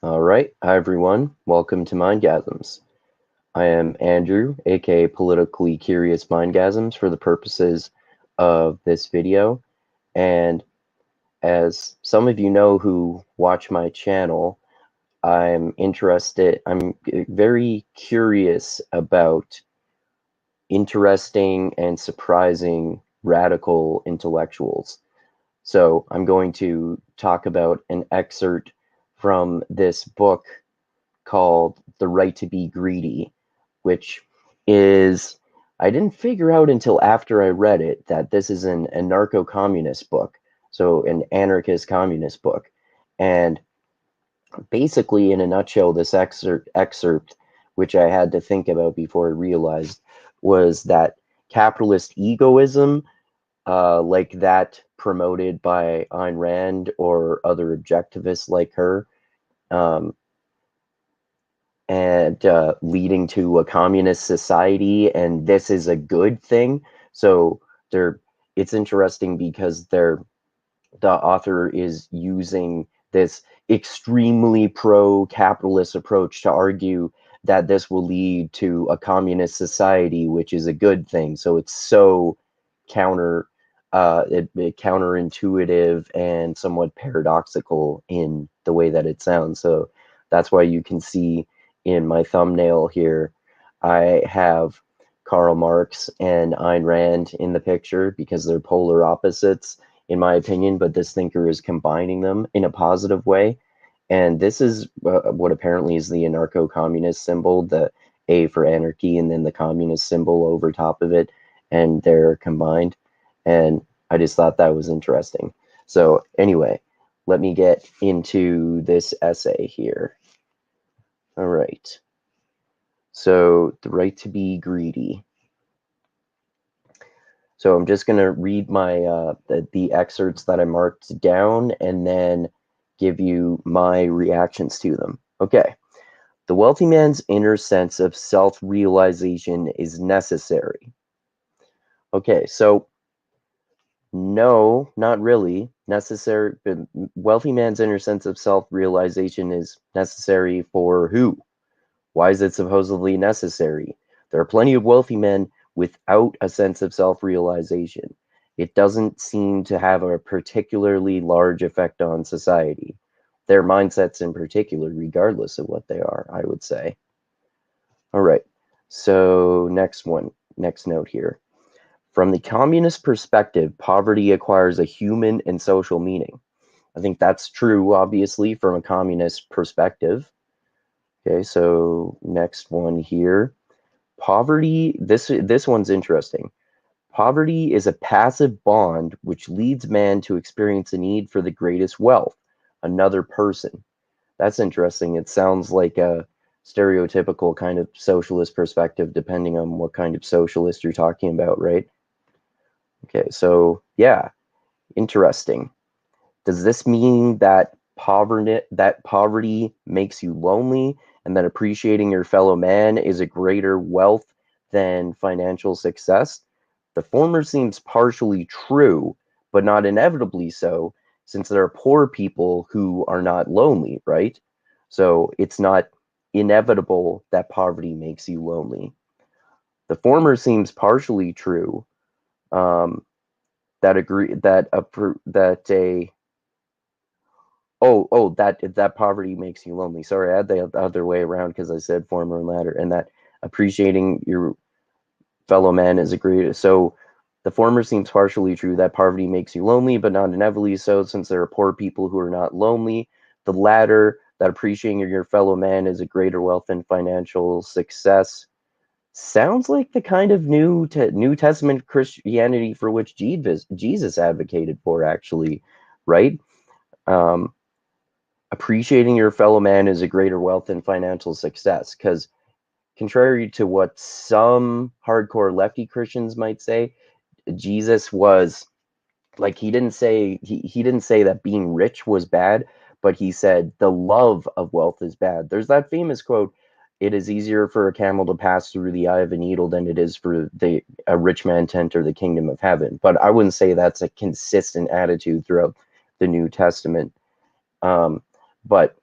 All right. Hi, everyone. Welcome to Mindgasms. I am Andrew, aka Politically Curious Mindgasms, for the purposes of this video. And as some of you know who watch my channel, I'm very curious about interesting and surprising radical intellectuals. So I'm going to talk about an excerpt from this book called The Right to Be Greedy, which is, I didn't figure out until after I read it that this is an anarcho-communist book, so an anarchist communist book. And basically, in a nutshell, this excerpt, which I had to think about before I realized, was that capitalist egoism, like that promoted by Ayn Rand or other objectivists like her, um, and leading to a communist society, and this is a good thing. So it's interesting because the author is using this extremely pro-capitalist approach to argue that this will lead to a communist society, which is a good thing. So it's so counterintuitive and somewhat paradoxical in the way that it sounds. So that's why you can see in my thumbnail here, I have Karl Marx and Ayn Rand in the picture because they're polar opposites, in my opinion, but this thinker is combining them in a positive way. And this is what apparently is the anarcho-communist symbol, the A for anarchy, and then the communist symbol over top of it, and they're combined. And I just thought that was interesting. So anyway, let me get into this essay here. All right. So the right to be greedy. So I'm just going to read my the excerpts that I marked down and then give you my reactions to them. Okay. The wealthy man's inner sense of self-realization is necessary. Okay, so no, not really necessary. But wealthy man's inner sense of self-realization is necessary for who? Why is it supposedly necessary? There are plenty of wealthy men without a sense of self-realization. It doesn't seem to have a particularly large effect on society. Their mindsets in particular, regardless of what they are, I would say. All right, so next note here. From the communist perspective, poverty acquires a human and social meaning. I think that's true, obviously, from a communist perspective. Okay, so next one here. Poverty, this one's interesting. Poverty is a passive bond which leads man to experience a need for the greatest wealth, another person. That's interesting. It sounds like a stereotypical kind of socialist perspective, depending on what kind of socialist you're talking about, right? Okay, so yeah, interesting. Does this mean that poverty makes you lonely and that appreciating your fellow man is a greater wealth than financial success? The former seems partially true, but not inevitably so, since there are poor people who are not lonely, right? So it's not inevitable that poverty makes you lonely. The former seems partially true, that agree that a that a that poverty makes you lonely. Sorry, I had the other way around because I said former and latter, and that appreciating your fellow man is a great. So the former seems partially true, that poverty makes you lonely, but not inevitably so, since there are poor people who are not lonely. The latter, that appreciating your fellow man is a greater wealth than financial success, sounds like the kind of New Testament Christianity for which Jesus advocated for, actually, right? Um, Appreciating your fellow man is a greater wealth than financial success, because contrary to what some hardcore lefty Christians might say, Jesus was like, he didn't say that being rich was bad, but he said the love of wealth is bad. There's that famous quote, it is easier for a camel to pass through the eye of a needle than it is for a rich man to enter the kingdom of heaven. But I wouldn't say that's a consistent attitude throughout the New Testament. But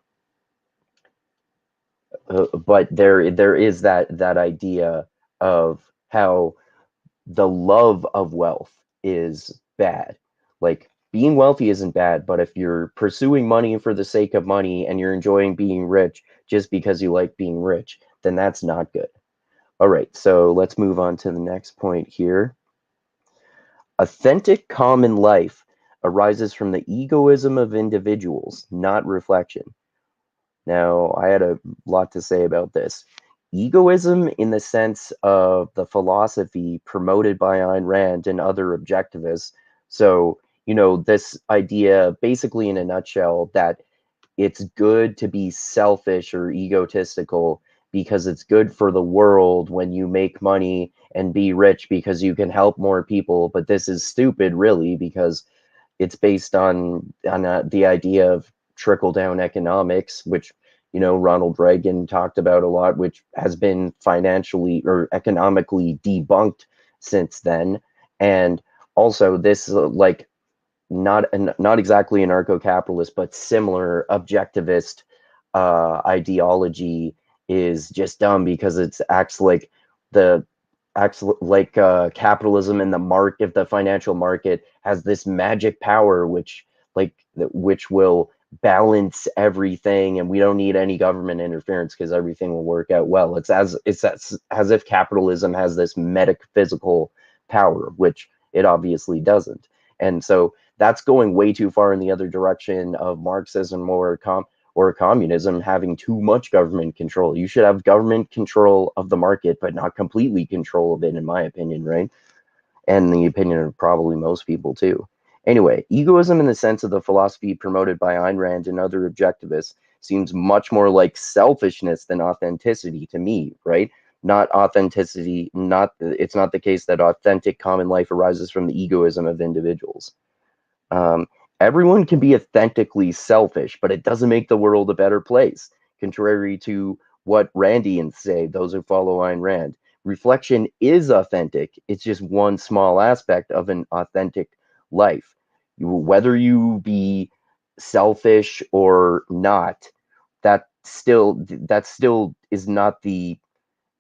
but there is that idea of how the love of wealth is bad. Like, being wealthy isn't bad, but if you're pursuing money for the sake of money and you're enjoying being rich just because you like being rich, then that's not good. All right, so let's move on to the next point here. Authentic common life arises from the egoism of individuals, not reflection. Now, I had a lot to say about this. Egoism, in the sense of the philosophy promoted by Ayn Rand and other objectivists. So, this idea, basically in a nutshell, that it's good to be selfish or egotistical because it's good for the world when you make money and be rich because you can help more people. But this is stupid, really, because it's based on the idea of trickle down economics, which Ronald Reagan talked about a lot, which has been financially or economically debunked since then. And also this like not exactly anarcho-capitalist, but similar objectivist ideology is just dumb because it acts like capitalism and the financial market has this magic power which will balance everything, and we don't need any government interference because everything will work out well. It's as if capitalism has this metaphysical power, which it obviously doesn't. And so that's going way too far in the other direction of Marxism or communism having too much government control. You should have government control of the market, but not completely control of it, in my opinion, right? And the opinion of probably most people too. Anyway, egoism in the sense of the philosophy promoted by Ayn Rand and other objectivists seems much more like selfishness than authenticity to me, right? Not authenticity, it's not the case that authentic common life arises from the egoism of individuals. Um, Everyone can be authentically selfish, but it doesn't make the world a better place. Contrary to what Randians say, those who follow Ayn Rand, reflection is authentic. It's just one small aspect of an authentic life. Whether you be selfish or not, that still is not the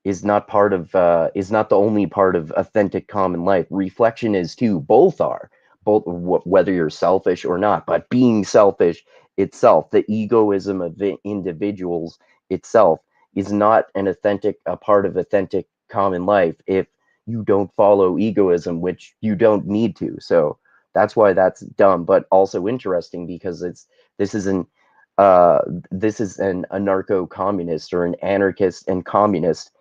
only part of authentic common life. Reflection is too. Both are. Both, whether you're selfish or not. But being selfish itself, the egoism of the individuals itself, is not a part of authentic common life if you don't follow egoism, which you don't need to. So that's why that's dumb, but also interesting because this is an this is an anarcho-communist or an anarchist and communist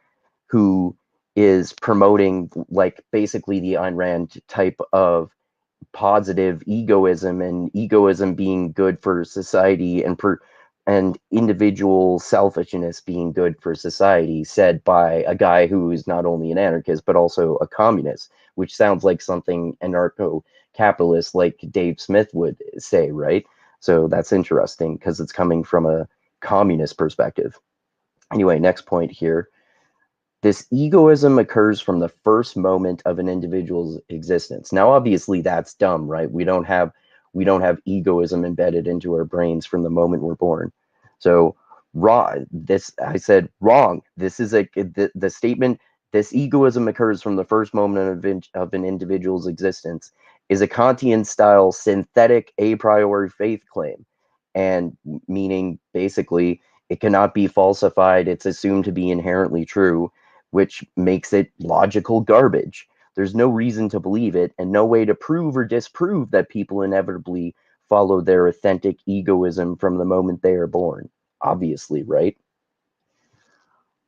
who is promoting like basically the Ayn Rand type of positive egoism, and egoism being good for society and individual selfishness being good for society, said by a guy who is not only an anarchist but also a communist, which sounds like something anarcho-capitalist like Dave Smith would say, right? So that's interesting because it's coming from a communist perspective. Anyway, next point here. This egoism occurs from the first moment of an individual's existence. Now, obviously, that's dumb, right? We don't have egoism embedded into our brains from the moment we're born. So, wrong. I said wrong. This is the statement. This egoism occurs from the first moment of an individual's existence is a Kantian-style synthetic a priori faith claim, and meaning basically it cannot be falsified. It's assumed to be inherently true, which makes it logical garbage. There's no reason to believe it and no way to prove or disprove that people inevitably follow their authentic egoism from the moment they are born. Obviously, right?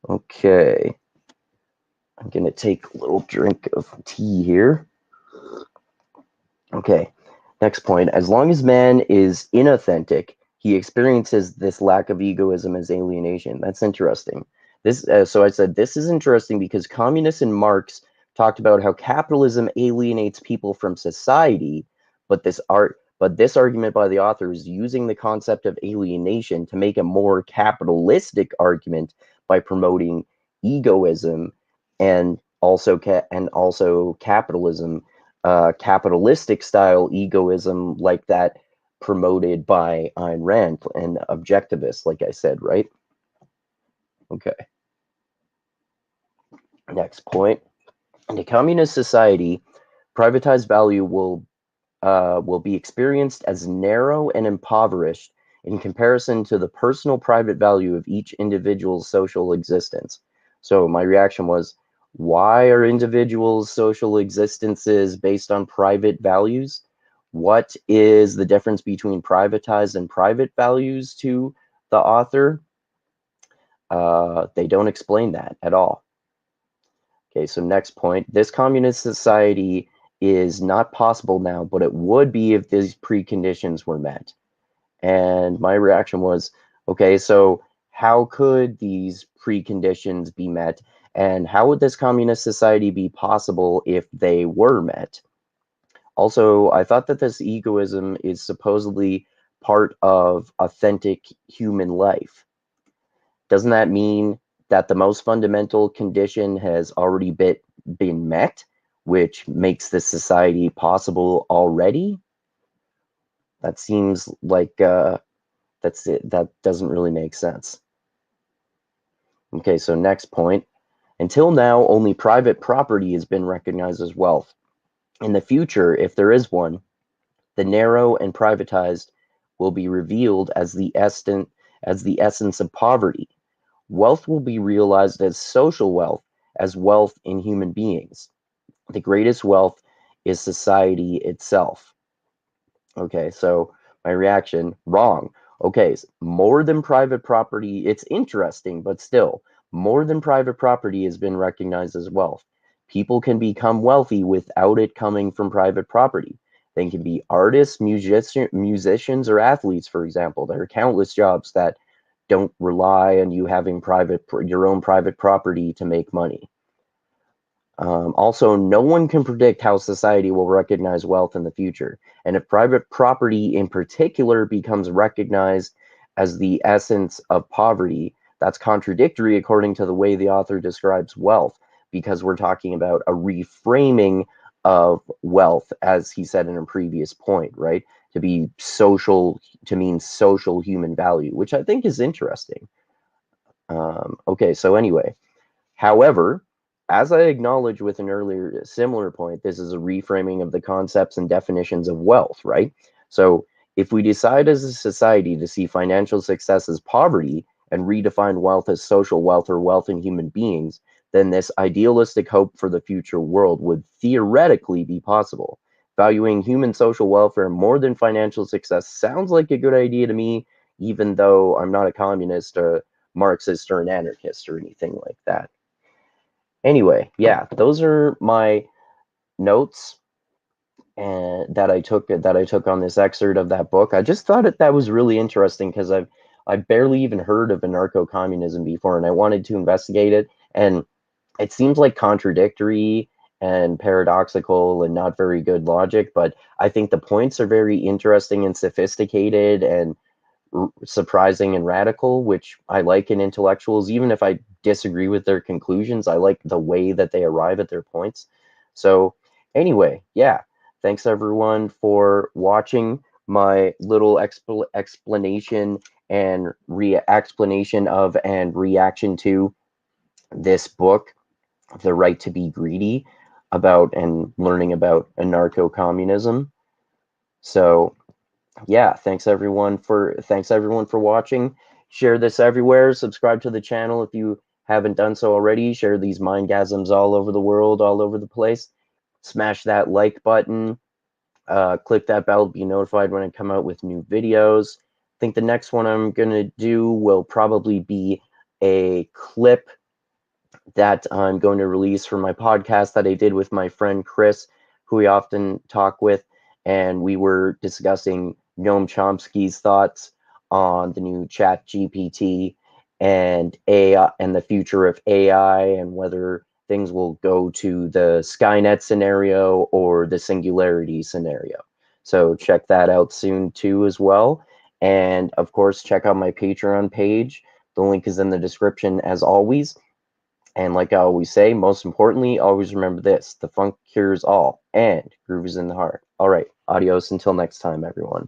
Okay. I'm going to take a little drink of tea here. Okay. Next point. As long as man is inauthentic, he experiences this lack of egoism as alienation. That's interesting. So I said this is interesting because communists and Marx talked about how capitalism alienates people from society, but this argument by the author is using the concept of alienation to make a more capitalistic argument by promoting egoism and also capitalism, capitalistic style egoism like that promoted by Ayn Rand and objectivists, like I said, right? Okay. Next point. In a communist society, privatized value will be experienced as narrow and impoverished in comparison to the personal private value of each individual's social existence. So my reaction was, why are individuals' social existences based on private values? What is the difference between privatized and private values to the author? They don't explain that at all. Okay, so next point. This communist society is not possible now, but it would be if these preconditions were met. And my reaction was, okay, so how could these preconditions be met? And how would this communist society be possible if they were met? Also, I thought that this egoism is supposedly part of authentic human life. Doesn't that mean that the most fundamental condition has already been met, which makes this society possible already? That seems like that's it. That doesn't really make sense. Okay, so next point. Until now, only private property has been recognized as wealth. In the future, if there is one, the narrow and privatized will be revealed as the essence of poverty. Wealth will be realized as social wealth, as wealth in human beings. The greatest wealth is society itself. Okay, so my reaction, wrong. Okay, more than private property, it's interesting, but still, more than private property has been recognized as wealth. People can become wealthy without it coming from private property. They can be artists, musicians, or athletes, for example. There are countless jobs that don't rely on you having your own private property to make money. Also, no one can predict how society will recognize wealth in the future. And if private property in particular becomes recognized as the essence of poverty, that's contradictory according to the way the author describes wealth, because we're talking about a reframing of wealth, as he said in a previous point, right? To be social, to mean social human value, which I think is interesting. Okay, so anyway, however, as I acknowledged with an earlier similar point, this is a reframing of the concepts and definitions of wealth, right? So if we decide as a society to see financial success as poverty and redefine wealth as social wealth or wealth in human beings, then this idealistic hope for the future world would theoretically be possible. Valuing human social welfare more than financial success sounds like a good idea to me, even though I'm not a communist, a Marxist, or an anarchist, or anything like that. Anyway, yeah, those are my notes and that I took on this excerpt of that book. I just thought that was really interesting because I barely even heard of anarcho-communism before, and I wanted to investigate it. And it seems like contradictory and paradoxical and not very good logic, but I think the points are very interesting and sophisticated and surprising and radical, which I like in intellectuals. Even if I disagree with their conclusions, I like the way that they arrive at their points. So anyway, yeah, thanks everyone for watching my little explanation and explanation of and reaction to this book, The Right to Be Greedy, about and learning about anarcho-communism. So yeah, thanks everyone for watching. Share this everywhere. Subscribe to the channel if you haven't done so already. Share these mindgasms all over the world, all over the place. Smash that like button. Click that bell to be notified when I come out with new videos. I think the next one I'm gonna do will probably be a clip that I'm going to release from my podcast that I did with my friend Chris, who we often talk with, and we were discussing Noam Chomsky's thoughts on the new Chat GPT and AI and the future of AI and whether things will go to the Skynet scenario or the singularity scenario. So check that out soon too as well. And of course, check out my Patreon page. The link is in the description as always. And like I always say, most importantly, always remember this: the funk cures all, and groove is in the heart. All right, adios until next time, everyone.